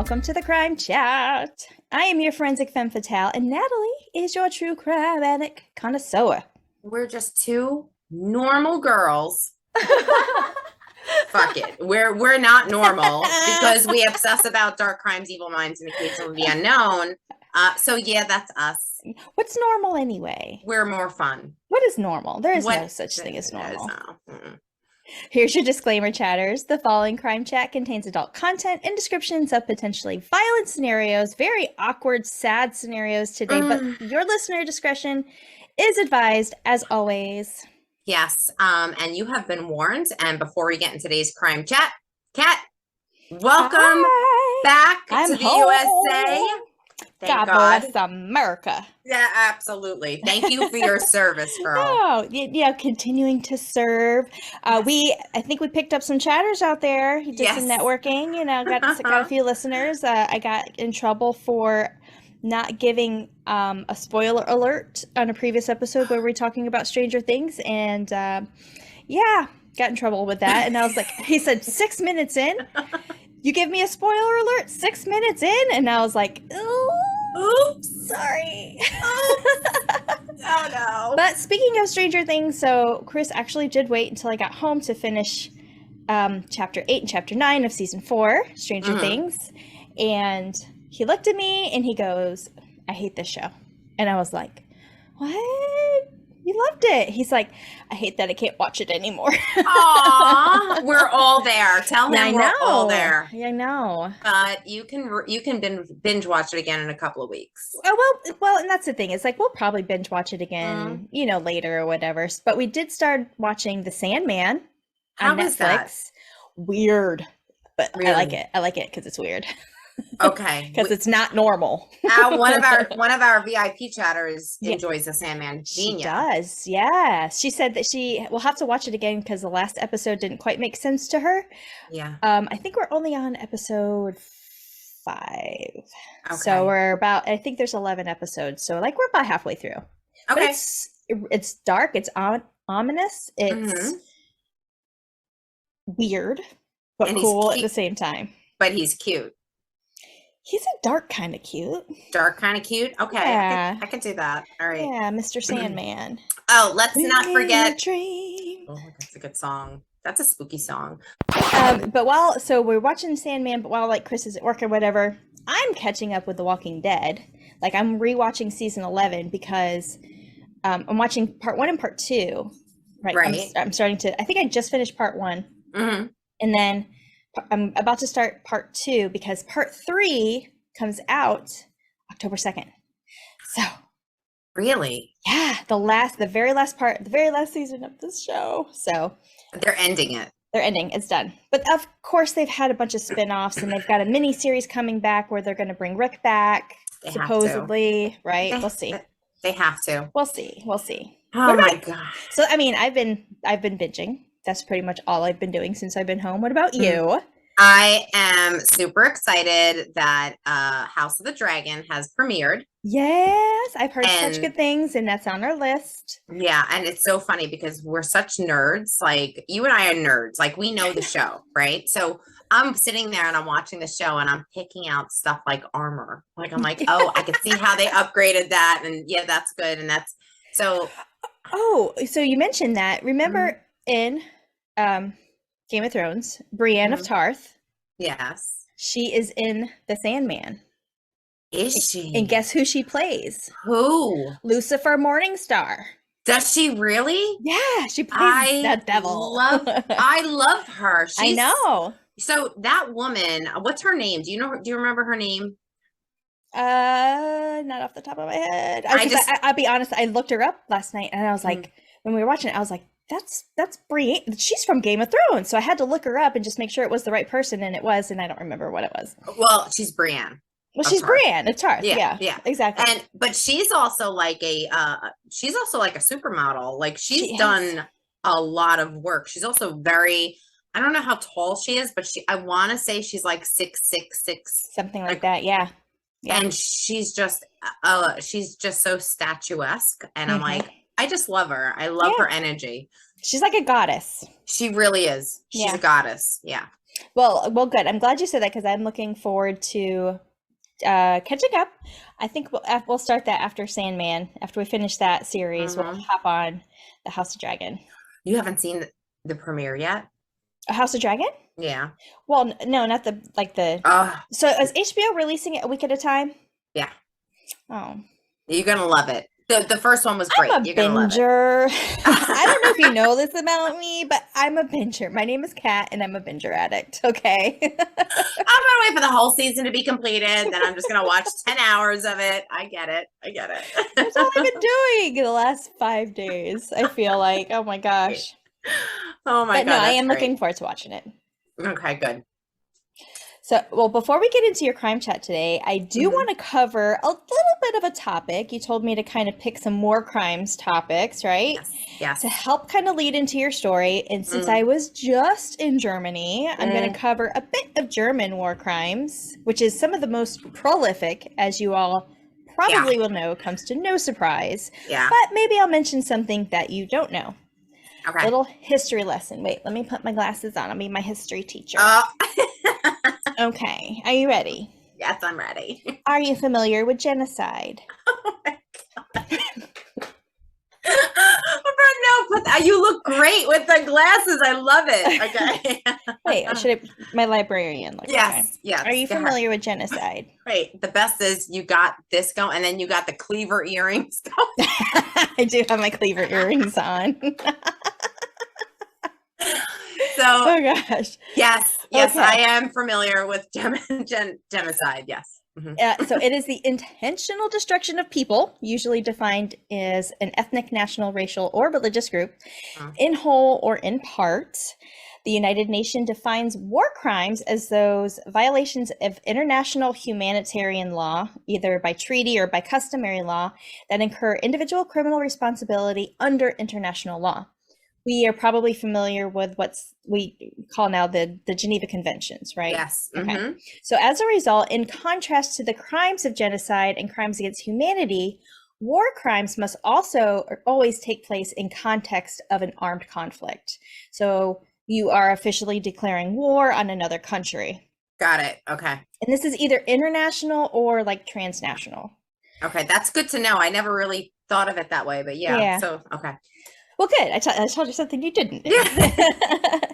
welcome to the Crime Chat. I am your forensic femme fatale, and Natalie is your true crime addict connoisseur. We're just two normal girls. Fuck it. We're not normal because we obsess about dark crimes, evil minds, and occasionally the unknown. So yeah, that's us. What's normal anyway? We're more fun. What is normal? There is no such thing as normal. No. Here's your disclaimer, chatters. The following crime chat contains adult content and descriptions of potentially violent scenarios, very awkward, sad scenarios today, but your listener discretion is advised as always. Yes, and you have been warned. And before we get into today's crime chat, Kat, welcome back to the USA. God bless America. Yeah, absolutely. Thank you for your service, girl. Oh, yeah, continuing to serve. I think we picked up some chatters out there. He did some networking, got a few listeners. I got in trouble for not giving a spoiler alert on a previous episode where we were talking about Stranger Things, and got in trouble with that. And I was like, he said 6 minutes in, you give me a spoiler alert 6 minutes in, and I was like, oops, sorry. Oh no. But speaking of Stranger Things, so Chris actually did wait until I got home to finish chapter 8 and chapter 9 of season 4, Stranger Things, and he looked at me and he goes, I hate this show. And I was like, what? You loved it. He's like, I hate that I can't watch it anymore. Aw, we're all there. Tell him we're all there. Yeah, I know. But you can binge watch it again in a couple of weeks. Well, and that's the thing. It's like we'll probably binge watch it again, later or whatever. But we did start watching The Sandman on Netflix. That? Weird, but really? I like it because it's weird. Okay, because it's not normal. one of our VIP chatters enjoys The Sandman. She does, yeah. She said that she will have to watch it again because the last episode didn't quite make sense to her. Yeah. I think we're only on episode 5, so we're about. I think there's 11 episodes, so like we're about halfway through. Okay. But it's dark. It's ominous. It's weird, but cool at the same time. But he's cute. He's a dark kind of cute. Dark kind of cute? Okay. Yeah. I can do that. All right. Yeah, Mr. Sandman. Oh, let's not forget. Dream. Oh, that's a good song. That's a spooky song. So we're watching Sandman, but while like Chris is at work or whatever, I'm catching up with The Walking Dead. Like I'm rewatching season 11 because I'm watching part 1 and part 2. Right. I'm starting to, I think I just finished part 1. Mm-hmm. And then I'm about to start part 2 because part 3 comes out October 2nd. So really? Yeah, the very last season of this show. So they're ending it. It's done. But of course they've had a bunch of spin-offs and they've got a mini series coming back where they're going to bring Rick back, supposedly, right? We'll see. They have to. We'll see. Oh my God. So I mean, I've been binging. That's pretty much all I've been doing since I've been home. What about you? I am super excited that House of the Dragon has premiered. Yes, I've heard such good things, and that's on our list. Yeah, and it's so funny because we're such nerds. Like, you and I are nerds. Like, we know the show, right? So I'm sitting there and I'm watching the show and I'm picking out stuff like armor. Like, I'm like, oh, I can see how they upgraded that. And yeah, that's good. And that's so. Oh, so you mentioned that. Remember in Game of Thrones, Brienne of Tarth. Yes. She is in The Sandman. Is she? And guess who she plays? Who? Lucifer Morningstar. Does she really? Yeah, she plays that devil. I love her. I know. So that woman, what's her name? Do you remember her name? Not off the top of my head. I'll be honest, I looked her up last night and I was like, when we were watching it, I was like, that's Brienne. She's from Game of Thrones. So I had to look her up and just make sure it was the right person, and it was, and I don't remember what it was. Well, she's Brienne. Well, she's Brienne. It's Tarth. Yeah, exactly. But she's also like a supermodel. Like she's done a lot of work. She's also very, I don't know how tall she is, but I want to say she's like 6'6", something like that. Yeah. And she's just so statuesque. And I'm like, I just love her. I love her energy. She's like a goddess. She really is. She's a goddess. Yeah. Well, good. I'm glad you said that because I'm looking forward to catching up. I think we'll start that after Sandman. After we finish that series, we'll hop on the House of Dragon. You haven't seen the premiere yet? A House of Dragon? Yeah. Well, no, not the like the. So is HBO releasing it a week at a time? Yeah. Oh. You're gonna love it. The first one was great. I'm a You're gonna love binger. I don't know if you know this about me, but I'm a binger. My name is Kat, and I'm a binger addict. Okay. I'm gonna wait for the whole season to be completed. Then I'm just gonna watch 10 hours of it. I get it. That's all I've been doing the last 5 days. I feel like, oh my gosh. Oh my God. No, I am looking forward to watching it. Okay, good. So, well, before we get into your crime chat today, I do want to cover a little bit of a topic. You told me to kind of pick some more crimes topics, right? Yes. To help kind of lead into your story. And since I was just in Germany, I'm going to cover a bit of German war crimes, which is some of the most prolific, as you all probably will know, comes to no surprise. Yeah. But maybe I'll mention something that you don't know. Okay. Little history lesson. Wait, let me put my glasses on. I'll be my history teacher. Okay, are you ready? Yes, I'm ready. Are you familiar with genocide? Oh my God. No, but you look great with the glasses. I love it. Okay. Wait, I should have my librarian look. Yes, okay. yes. Are you familiar with genocide? Wait, the best is you got this going, and then you got the cleaver earrings going. I do have my cleaver earrings on. So, oh gosh. Yes, okay. I am familiar with genocide. Yes. So it is the intentional destruction of people, usually defined as an ethnic, national, racial, or religious group, in whole or in part. The United Nations defines war crimes as those violations of international humanitarian law, either by treaty or by customary law, that incur individual criminal responsibility under international law. We are probably familiar with what we call now the Geneva Conventions, right? Yes. Okay. So as a result, in contrast to the crimes of genocide and crimes against humanity, war crimes must also always take place in context of an armed conflict. So you are officially declaring war on another country. Got it. Okay. And this is either international or like transnational. Okay, that's good to know. I never really thought of it that way, but yeah. So, okay. Well, good. I told you something you didn't. Yeah.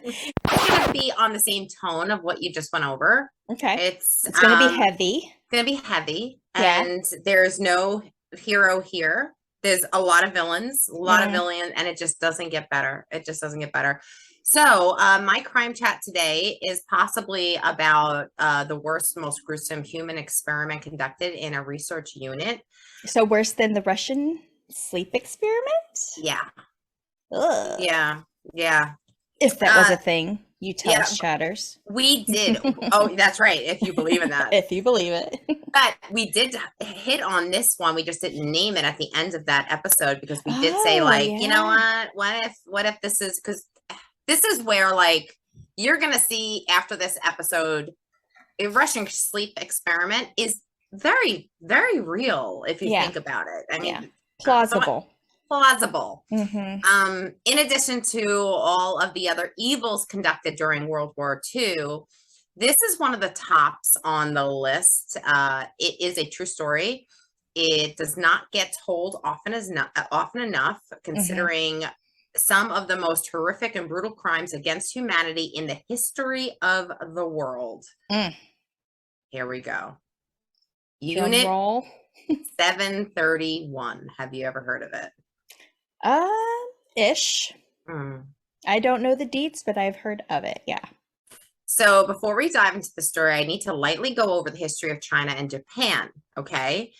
It's going to be on the same tone of what you just went over. Okay. It's going to be heavy. It's going to be heavy. Yeah. And there's no hero here. There's a lot of villains, and it just doesn't get better. It just doesn't get better. So my crime chat today is possibly about the worst, most gruesome human experiment conducted in a research unit. So worse than the Russian sleep experiment? Yeah. Ugh. Yeah. If that was a thing, you tell us, chatters. We did. Oh, that's right. If you believe in that. If you believe it. But we did hit on this one. We just didn't name it at the end of that episode because we did say, like, you know what? What if this is, because this is where, like, you're going to see after this episode, a Russian sleep experiment is very, very real if you think about it. I mean, plausible. Plausible. In addition to all of the other evils conducted during World War II, this is one of the tops on the list. It is a true story. It does not get told often enough, considering some of the most horrific and brutal crimes against humanity in the history of the world. Here we go. Unit 731. Have you ever heard of it? Ish. I don't know the deets, but I've heard of it. Yeah. So before we dive into the story, I need to lightly go over the history of China and Japan. Okay.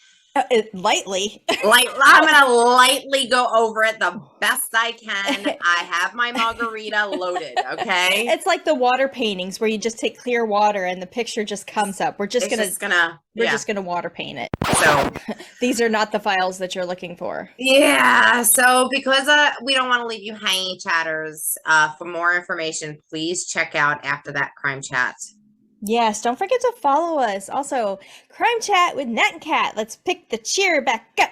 Lightly. I'm going to lightly go over it the best I can. I have my margarita loaded. Okay. It's like the water paintings where you just take clear water and the picture just comes up. We're just going to water paint it. So these are not the files that you're looking for. Yeah. So because we don't want to leave you hanging, chatters, for more information, please check out After That Crime Chat. Yes, don't forget to follow us. Also, Crime Chat with Nat and Kat. Let's pick the cheer back up.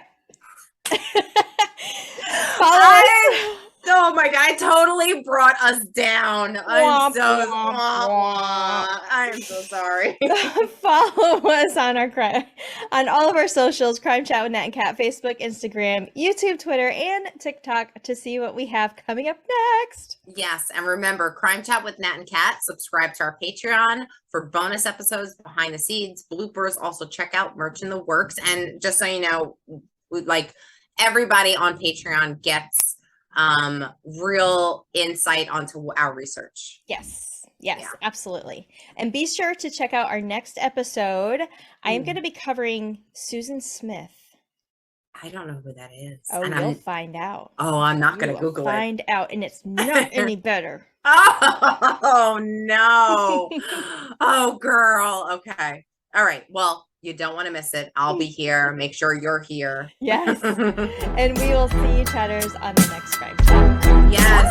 Follow us Oh my God, I totally brought us down. I'm so sorry. Follow us on on all of our socials, Crime Chat with Nat and Kat, Facebook, Instagram, YouTube, Twitter, and TikTok to see what we have coming up next. Yes, and remember, Crime Chat with Nat and Kat. Subscribe to our Patreon for bonus episodes, behind the scenes, bloopers. Also, check out merch in the works. And just so you know, like everybody on Patreon gets real insight onto our research. Yes, absolutely. And be sure to check out our next episode. I am going to be covering Susan Smith. I don't know who that is. Oh, and you'll find out. Oh, I'm not going to Google it. Find out, and it's not any better. Oh, no. Oh, girl. Okay. All right. Well, you don't want to miss it. I'll be here. Make sure you're here. Yes. And we will see you chatters on the next Crime Chat. Yes.